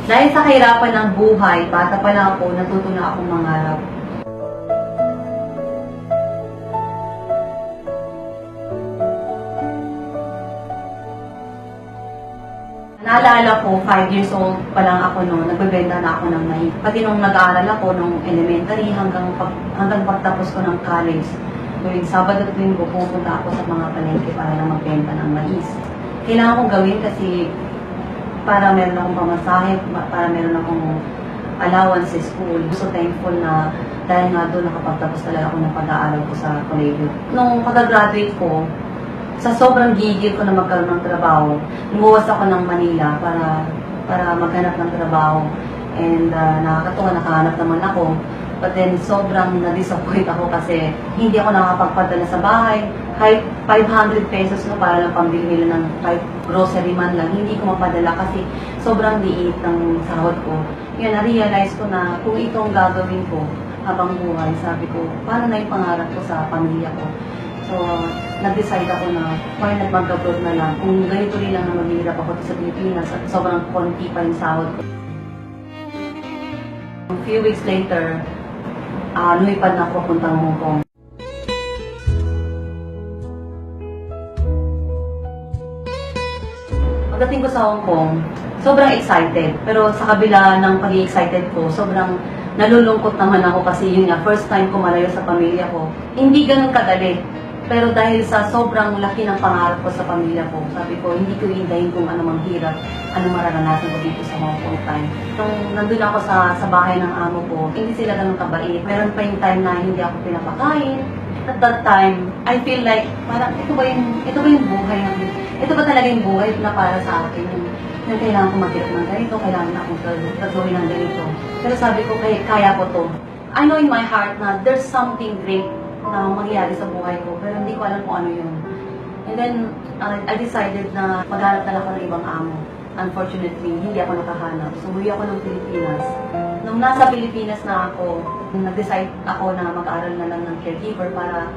Dahil sa kahirapan ng buhay, bata pa lang ako, natuto na akong mangarap. Naalala ko, 5 years old pa lang ako noon, nagbebenta na ako ng mais. Pati nung nag-aaral ako, nung elementary hanggang pagtapos ko ng college, tuwing Sabado at Linggo, pupunta ako sa mga palengke para lang magbenta ng mais. Kailangan kong gawin kasi para meron akong pamasahe, para meron akong allowance sa school. So thankful na dahil nga doon nakapagtapos talaga ako ng pag-aaral ko sa kolehiyo. Nung pag-graduate ko, sa sobrang gigil ko na magkaroon ng trabaho, lumuwas ako ng Manila para maghanap ng trabaho. And nakakatuwa, nakahanap naman ako. But then, sobrang na-disappoint ako kasi hindi ako nakakapagpadala sa bahay. Kahit 500 pesos no, para lang pambili nila ng 5 grocery man lang, hindi ko mapadala kasi sobrang liit ng sahod ko. Yun, na-realize ko na kung ito ang gagawin ko habang buhay, sabi ko, paano na yung pangarap ko sa pamilya ko? So, nag-decide ako na why not mag-abroad na lang. Kung ganito rin lang na maghihirap ako sa Pilipinas at sobrang konti pa yung sahod ko. A few weeks later, lumipad na ako papuntang Hong Kong. Pagdating ko sa Hong Kong, sobrang excited. Pero sa kabila ng pag-excited ko, sobrang nalulungkot naman ako kasi yun nga, first time ko malayo sa pamilya ko. Hindi ganun kadali. Pero dahil sa sobrang laki ng pangarap ko sa pamilya ko, sabi ko, hindi ko hindahin kung ano mang hirap, ano mararanasan ko dito sa Hong Kong time. Nung nandun ako sa bahay ng amo ko, hindi sila ganun kabait. Meron pa yung time na hindi ako pinapakain. At that time, I feel like, parang ito ba yung buhay natin? Ito ba talaga yung buhay na para sa akin? Yung kailangan ko mag-hirap ng ganito, kailangan na akong gagawin ng ganito. Pero sabi ko, kaya ko to. I know in my heart na there's something great na mangyayari sa buhay ko, pero hindi ko alam kung ano yun. And then, I decided na maghanap na lang ako ng ibang amo. Unfortunately, hindi ako nakahanap. So, umuwi ako ng Pilipinas. Nung nasa Pilipinas na ako, nag-decide ako na mag-aral na lang ng caregiver para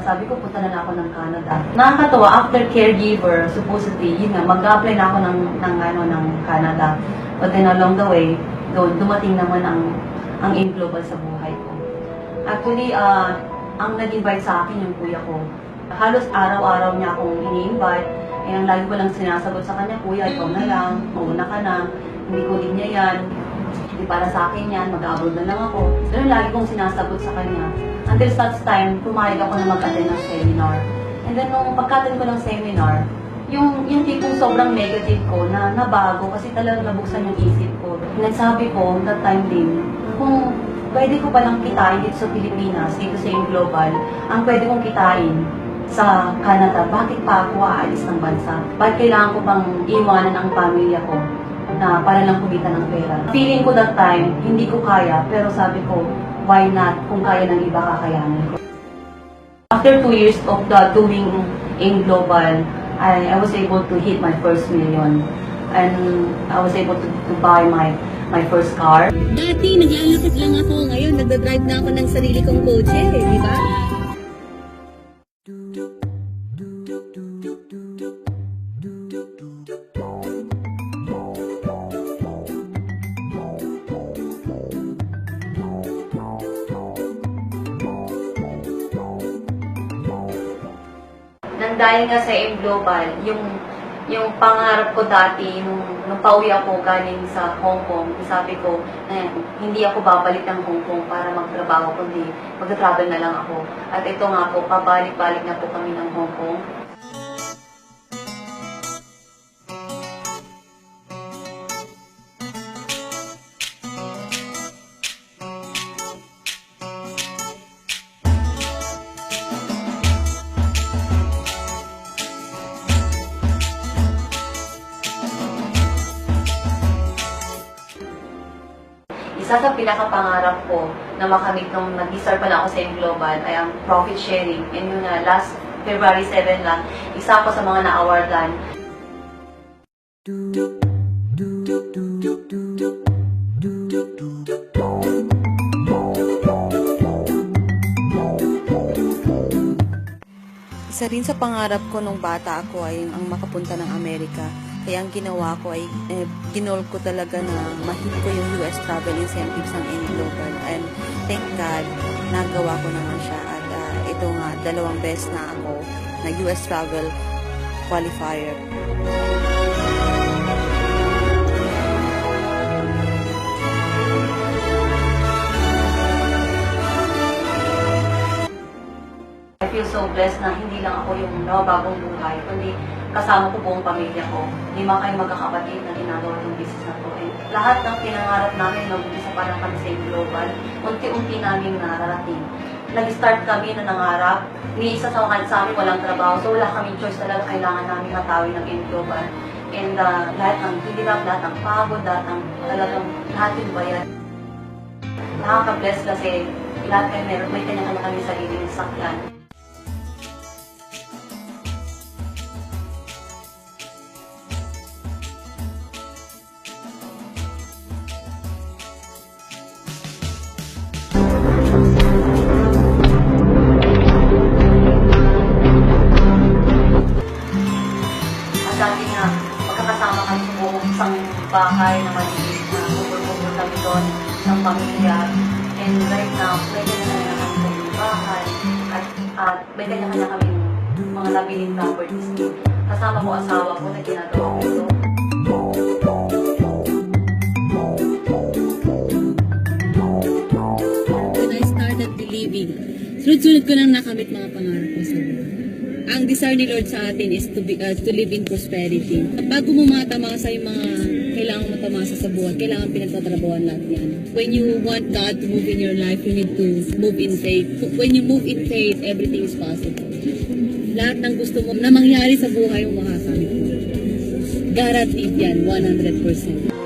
sabi ko, punta na lang ako ng Canada. Nakakatawa, after caregiver, supposedly, yun nga, mag-apply na ako ng Canada. But then along the way, dumating naman ang AIM Global sa buhay ko. Actually, ang nag-invite sa akin yung kuya ko. Halos araw-araw niya akong ini-invite. Ang lagi ko lang sinasagot sa kanya, kuya, ikaw na lang, mauna ka na, hindi ko din niya yan, hindi para sa akin yan, mag-abroad na lang ako. Pero lagi kong sinasagot sa kanya. Until such time, pumayag ako na mag-attend ng seminar. And then, nung pagka-attend ko ng seminar, yung tipong sobrang negative ko na nabago kasi talagang nabuksan yung isip ko. Nagsabi ko, that time din, kung pwede ko palang kitain dito sa Pilipinas, dito sa AIM Global, ang pwede kong kitain sa Canada, bakit pa ako aalis ng bansa? Bakit kailangan ko pang iwanan ang pamilya ko na para lang kumita ng pera? Feeling ko that time, hindi ko kaya, pero sabi ko, why not? Kung kaya ng iba, kakayanin ko. After 2 years of doing AIM Global, I was able to hit my first million. And I was able to buy my first car. Dati, naglalakad lang ako. Ngayon, nagdadrive na ako ng sarili kong kotse. Di ba? Nang dahil nga sa AIM Global, yung pangarap ko dati, nung pauwi ako galing sa Hong Kong, sabi ko na hindi ako babalik ng Hong Kong para magtrabaho, kundi mag-travel na lang ako. At ito nga po, pabalik-balik na po kami ng Hong Kong. Isa sa pinakapangarap ko na makamit nung nag-start pa lang ako sa AIM Global ay ang profit sharing. And yun nga, last February 7 lang, isa ako sa mga na-awardan. Isa rin sa pangarap ko nung bata ako ay ang makapunta ng Amerika. Kaya ang ginawa ko ay ginol ko talaga na mahit ko yung US travel incentives ng N-Global. And thank God, nagawa ko naman siya. At ito nga, 2 beses na ako na US travel qualifier. I feel so blessed na hindi lang ako yung nababagong buhay, kundi kasama ko buong pamilya ko. 5 kayong magkakapatid na ginagawa ng business na to. And lahat ng pinangarap namin nag-umpisa pa lang kami sa Global, unti-unti namin nararating. Nag-start kami na nangarap, ni isa sa amin walang trabaho, so wala kaming choice talaga, kailangan namin matawi ng Global. And lahat ng hirap, lahat ng pagod, lahat yung bayad. Nakaka-bless kasi lahat kayo may kanya-kanya kami sariling sakyan. Dati nga, magkakasama kami sa buong isang bahay na maliit na bubur-bubur kami doon ng pamilya. And right now, may kanya-kanya kami sa buong bahay at may kanya-kanya kami mga labiling properties. Kasama ko asawa ko na ginagawa ko ito. When I started believing, sunod-sunod ko nang nakamit mga pangarap ko sa buhay. Ang desire ni Lord sa atin is to live in prosperity. Bago mo matamasa yung mga kailangan matamasa sa buhay, kailangan pinagtatrabawan lahat yan. When you want God to move in your life, you need to move in faith. When you move in faith, everything is possible. Lahat ng gusto mo na mangyari sa buhay mo makakamit mo. Guaranteed yan, 100%.